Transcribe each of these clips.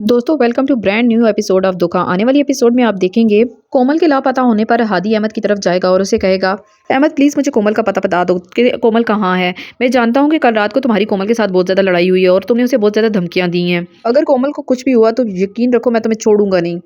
दोस्तों welcome to brand new episode of धोखा। आने वाली एपिसोड में आप देखेंगे कोमल के लापता होने पर हादी अहमद की तरफ जाएगा और उसे कहेगा, अहमद प्लीज़ मुझे कोमल का पता बता दो कि कोमल कहाँ है। मैं जानता हूँ कि कल रात को तुम्हारी कोमल के साथ बहुत ज़्यादा लड़ाई हुई है और तुमने उसे बहुत ज़्यादा धमकियाँ दी हैं। अगर कोमल को कुछ भी हुआ तो यकीन रखो मैं तुम्हें छोड़ूंगा नहीं।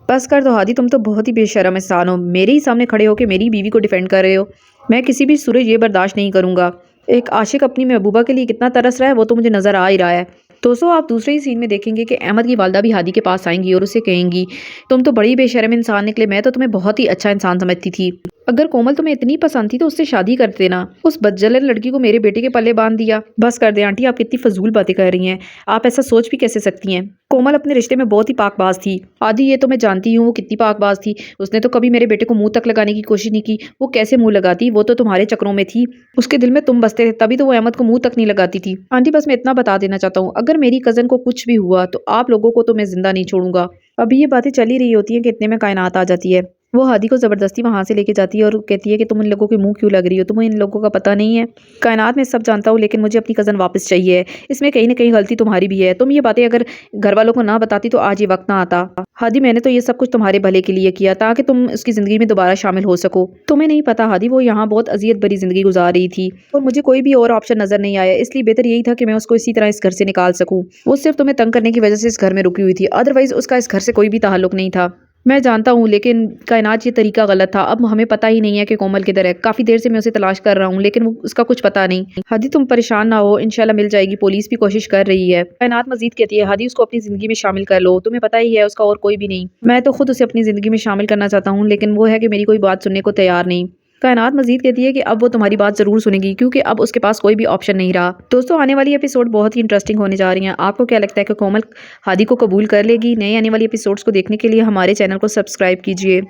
बस कर दो हादी, तुम तो बहुत ही बेशर्म इंसान हो। मेरे ही सामने खड़े होकर मेरी बीवी को डिफेंड कर रहे हो। मैं किसी भी सूरज ये बर्दाश्त नहीं करूंगा। एक आशिक अपनी महबूबा के लिए कितना तरस रहा है वो तो मुझे नज़र आ ही रहा है। दोस्तों आप दूसरे ही सीन में देखेंगे कि अहमद की वालदा भी हादी के पास आएंगी और उसे कहेंगी, तुम तो बड़ी बेशर्म इंसान निकले, मैं तो तुम्हें बहुत ही अच्छा इंसान समझती थी। अगर कोमल तुम्हें इतनी पसंद थी तो उससे शादी कर देना। उस बदजलन लड़की को मेरे बेटे के पल्ले बांध दिया। बस कर दे आंटी, आप कितनी फजूल बातें कर रही हैं। आप ऐसा सोच भी कैसे सकती हैं। कोमल अपने रिश्ते में बहुत ही पाकबाज थी। आदि ये तो मैं जानती हूँ वो कितनी पाकबाज थी। उसने तो कभी मेरे बेटे को मुंह तक लगाने की कोशिश नहीं की। वो कैसे मुंह लगाती, वो तो तुम्हारे चक्रों में थी। उसके दिल में तुम बसते थे, तभी तो वो अहमद को मुंह तक नहीं लगाती थी। आंटी बस मैं इतना बता देना चाहता हूँ, अगर मेरी कजन को कुछ भी हुआ तो आप लोगों को तो मैं जिंदा नहीं छोड़ूंगा। अभी ये बातें चली रही होती हैं कि इतने में कायनात आ जाती है। वो हादी को ज़बरदस्ती वहाँ से लेके जाती है और कहती है कि तुम इन लोगों के मुंह क्यों लग रही हो, तुम्हें इन लोगों का पता नहीं है। कायनात में सब जानता हूँ लेकिन मुझे अपनी कज़न वापस चाहिए। इसमें कहीं ना कहीं गलती तुम्हारी भी है। तुम ये बातें अगर घर वालों को ना बताती तो आज ये वक्त ना आता। हादी मैंने तो ये सब कुछ तुम्हारे भले के लिए किया ताकि तुम उसकी ज़िंदगी में दोबारा शामिल हो सको। तुम्हें नहीं पता हादी वो यहाँ बहुत अजियत भरी ज़िंदगी गुजार रही थी और मुझे कोई भी और ऑप्शन नज़र नहीं आया, इसलिए बेहतर यही था कि मैं उसको इसी तरह इस घर से निकाल सकूँ। वो सिर्फ तुम्हें तंग करने की वजह से इस घर में रुकी हुई थी, अदरवाइज उसका इस घर से कोई भी ताल्लुक नहीं था। मैं जानता हूँ लेकिन कायनात ये तरीका गलत था। अब हमें पता ही नहीं है कि कोमल किधर है। काफ़ी देर से मैं उसे तलाश कर रहा हूँ लेकिन वो उसका कुछ पता नहीं। हादी तुम परेशान ना हो, इंशाल्लाह मिल जाएगी, पुलिस भी कोशिश कर रही है। कायनात मजीद कहती है, हादी उसको अपनी ज़िंदगी में शामिल कर लो, तुम्हें पता ही है उसका और कोई भी नहीं। मैं तो खुद उसे अपनी ज़िंदगी में शामिल करना चाहता हूँ लेकिन वो है कि मेरी कोई बात सुनने को तैयार नहीं। कायनात मजीद कहती है कि अब वो तुम्हारी बात जरूर सुनेगी क्योंकि अब उसके पास कोई भी ऑप्शन नहीं रहा। दोस्तों आने वाली एपिसोड बहुत ही इंटरेस्टिंग होने जा रही हैं। आपको क्या लगता है कि कोमल हादी को कबूल कर लेगी? नए आने वाली एपिसोड्स को देखने के लिए हमारे चैनल को सब्सक्राइब कीजिए।